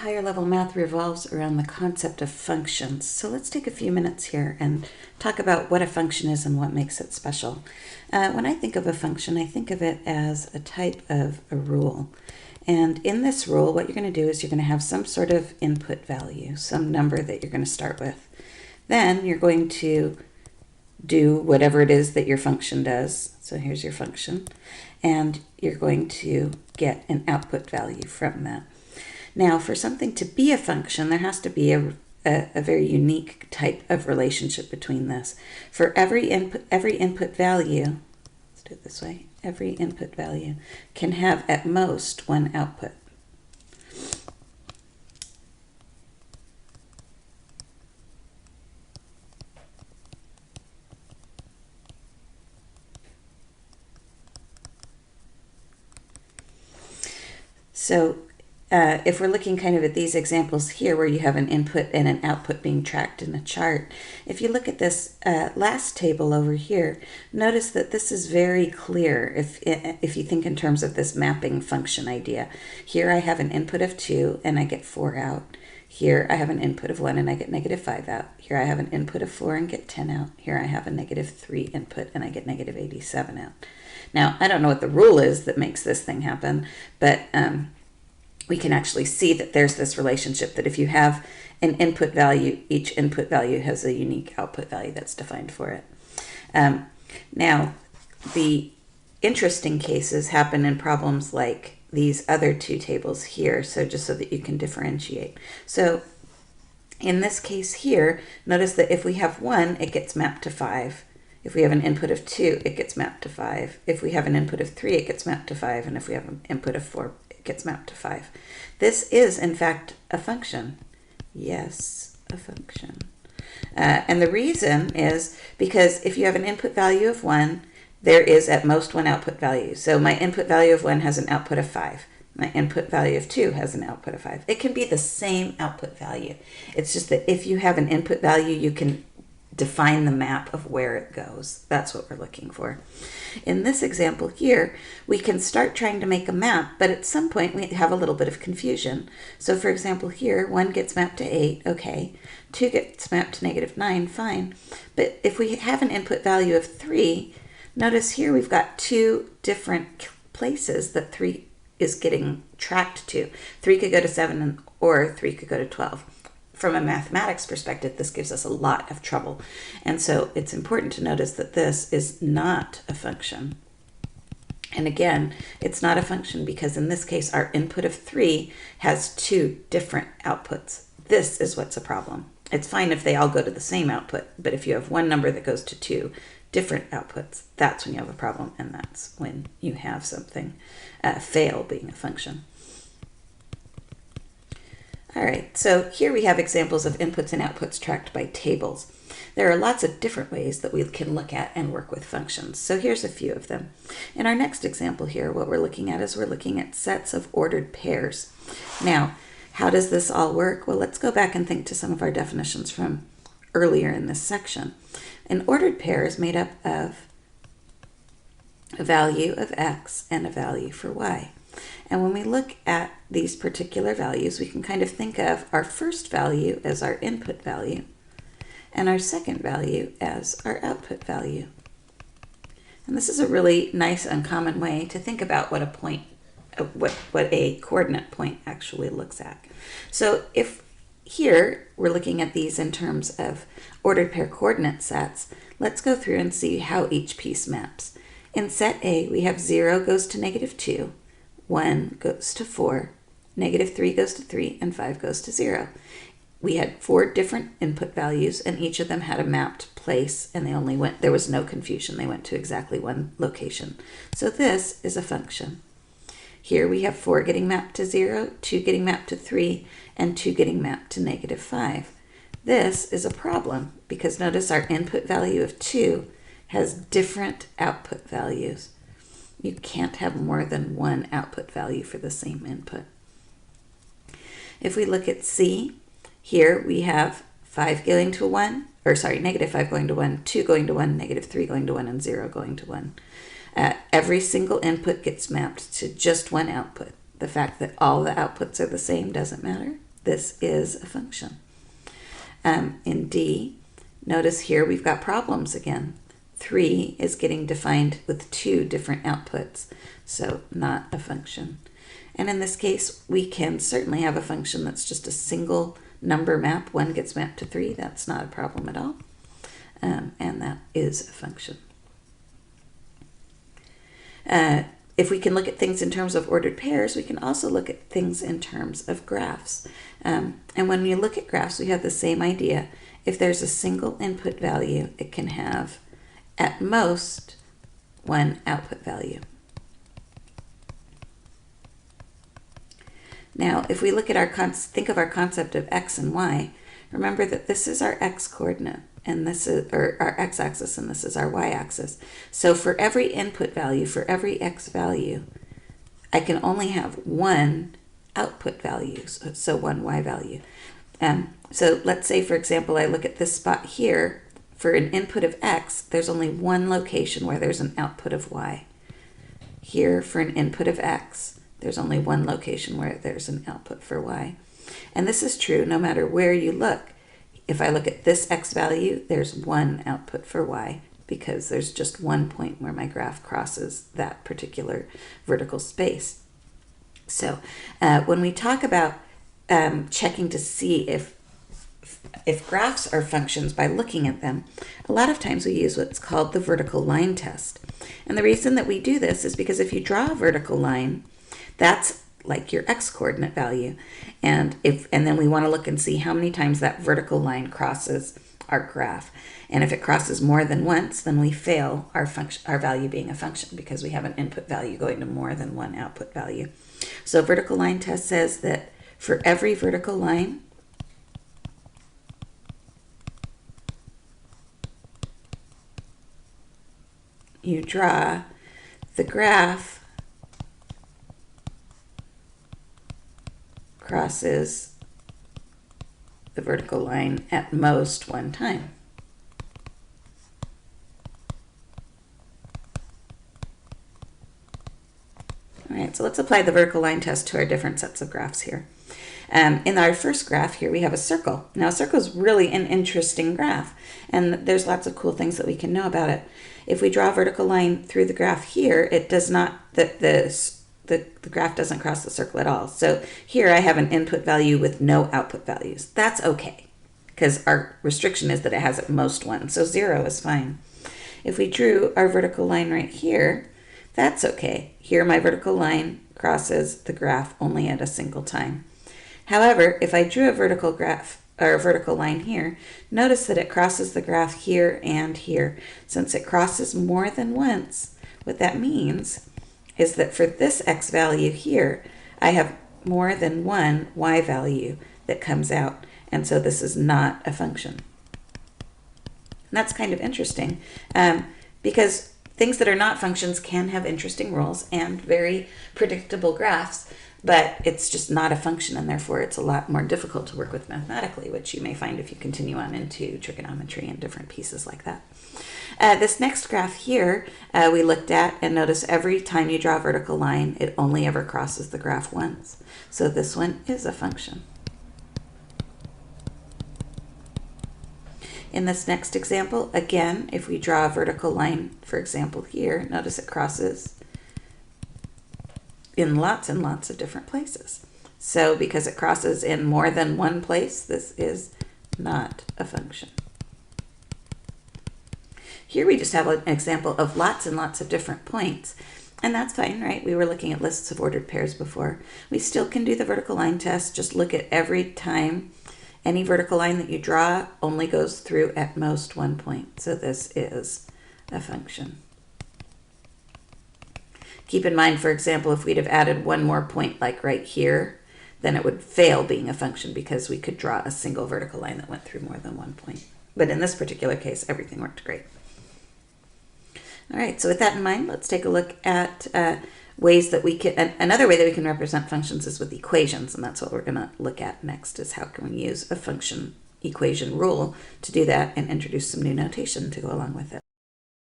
higher level math revolves around the concept of functions. So let's take a few minutes here and talk about what a function is and what makes it special. When I think of a function, I think of it as a type of a rule. And in this rule, what you're going to do is you're going to have some sort of input value, some number that you're going to start with. Then you're going to do whatever it is that your function does. So here's your function. And you're going to get an output value from that. Now, for something to be a function, there has to be a very unique type of relationship between this. For every input value, let's do it this way, every input value can have at most one output. So if we're looking kind of at these examples here where you have an input and an output being tracked in a chart, if you look at this last table over here, notice that this is very clear if you think in terms of this mapping function idea. Here I have an input of 2 and I get 4 out. Here I have an input of 1 and I get -5 out. Here I have an input of 4 and get 10 out. Here I have a -3 input and I get -87 out. Now, I don't know what the rule is that makes this thing happen, but we can actually see that there's this relationship that if you have an input value, each input value has a unique output value that's defined for it. Now, the interesting cases happen in problems like these other two tables here, so just so that you can differentiate. So in this case here, notice that if we have 1, it gets mapped to 5. If we have an input of 2, it gets mapped to 5. If we have an input of 3, it gets mapped to 5. And if we have an input of 4, it gets mapped to 5. This is, in fact, a function. Yes, a function. And the reason is because if you have an input value of 1, there is at most one output value. So my input value of 1 has an output of 5. My input value of 2 has an output of 5. It can be the same output value. It's just that if you have an input value, you can define the map of where it goes. That's what we're looking for. In this example here, we can start trying to make a map, but at some point we have a little bit of confusion. So for example here, 1 gets mapped to 8, okay. 2 gets mapped to -9, fine. But if we have an input value of 3, notice here we've got 2 different places that 3 is getting tracked to. 3 could go to 7 or 3 could go to 12. From a mathematics perspective, this gives us a lot of trouble. And so it's important to notice that this is not a function. And again, it's not a function because in this case, our input of 3 has 2 different outputs. This is what's a problem. It's fine if they all go to the same output, but if you have one number that goes to 2 different outputs, that's when you have a problem, and that's when you have something fail being a function. All right, so here we have examples of inputs and outputs tracked by tables. There are lots of different ways that we can look at and work with functions. So here's a few of them. In our next example here, what we're looking at is we're looking at sets of ordered pairs. Now, how does this all work? Well, let's go back and think to some of our definitions from earlier in this section. An ordered pair is made up of a value of x and a value for y. And when we look at these particular values, we can kind of think of our first value as our input value and our second value as our output value. And this is a really nice uncommon way to think about what a point, what a coordinate point actually looks at. So if here we're looking at these in terms of ordered pair coordinate sets, let's go through and see how each piece maps. In set A, we have 0 goes to -2. 1 goes to 4, -3 goes to 3, and 5 goes to 0. We had 4 different input values, and each of them had a mapped place, and there was no confusion. They went to exactly one location. So this is a function. Here we have 4 getting mapped to 0, 2 getting mapped to 3, and 2 getting mapped to -5. This is a problem because notice our input value of 2 has different output values. You can't have more than one output value for the same input. If we look at C, here we have 5 going to 1, or sorry, -5 going to 1, 2 going to 1, -3 going to 1, and 0 going to 1. Every single input gets mapped to just one output. The fact that all the outputs are the same doesn't matter. this is a function. In D, notice here we've got problems again. 3 is getting defined with 2 different outputs, so not a function. And in this case, we can certainly have a function that's just a single number map. 1 gets mapped to 3. That's not a problem at all. And that is a function. If we can look at things in terms of ordered pairs, we can also look at things in terms of graphs. And when we look at graphs, we have the same idea. If there's a single input value, it can have, at most, 1 output value. Now, if we look at think of our concept of x and y, remember that this is our x-coordinate, and this is our x-axis, and this is our y-axis. So for every input value, for every x value, I can only have 1 output value, so 1 y value. So let's say, for example, I look at this spot here. For an input of x, there's only 1 location where there's an output of y. Here, for an input of x, there's only 1 location where there's an output for y. And this is true no matter where you look. If I look at this x value, there's 1 output for y because there's just 1 point where my graph crosses that particular vertical space. So when we talk about checking to see if graphs are functions by looking at them, a lot of times we use what's called the vertical line test. And the reason that we do this is because if you draw a vertical line, that's like your x-coordinate value. And then we want to look and see how many times that vertical line crosses our graph. And if it crosses more than once, then we fail our value being a function because we have an input value going to more than 1 output value. So vertical line test says that for every vertical line, you draw the graph crosses the vertical line at most 1 time. All right, so let's apply the vertical line test to our different sets of graphs here. In our first graph here, we have a circle. Now, a circle is really an interesting graph, and there's lots of cool things that we can know about it. If we draw a vertical line through the graph here, it does not, the graph doesn't cross the circle at all. So here I have an input value with no output values. That's okay, because our restriction is that it has at most 1, so 0 is fine. If we drew our vertical line right here, that's okay. Here my vertical line crosses the graph only at a single time. However, if I drew a vertical graph or a vertical line here, notice that it crosses the graph here and here. Since it crosses more than once, what that means is that for this x value here, I have more than 1 y value that comes out, and so this is not a function. And that's kind of interesting because things that are not functions can have interesting rules and very predictable graphs, but it's just not a function, and therefore it's a lot more difficult to work with mathematically, which you may find if you continue on into trigonometry and different pieces like that. This next graph here we looked at, and notice every time you draw a vertical line, it only ever crosses the graph once. So this one is a function. In this next example, again, if we draw a vertical line, for example here, notice it crosses in lots and lots of different places. So because it crosses in more than 1 place, this is not a function. Here we just have an example of lots and lots of different points, and that's fine, right? We were looking at lists of ordered pairs before. We still can do the vertical line test. Just look at every time any vertical line that you draw only goes through at most 1 point. So this is a function. Keep in mind, for example, if we'd have added 1 more point like right here, then it would fail being a function because we could draw a single vertical line that went through more than 1 point. But in this particular case, everything worked great. All right, so with that in mind, let's take a look at ways that we can, another way that we can represent functions is with equations, and that's what we're going to look at next, is how can we use a function equation rule to do that and introduce some new notation to go along with it.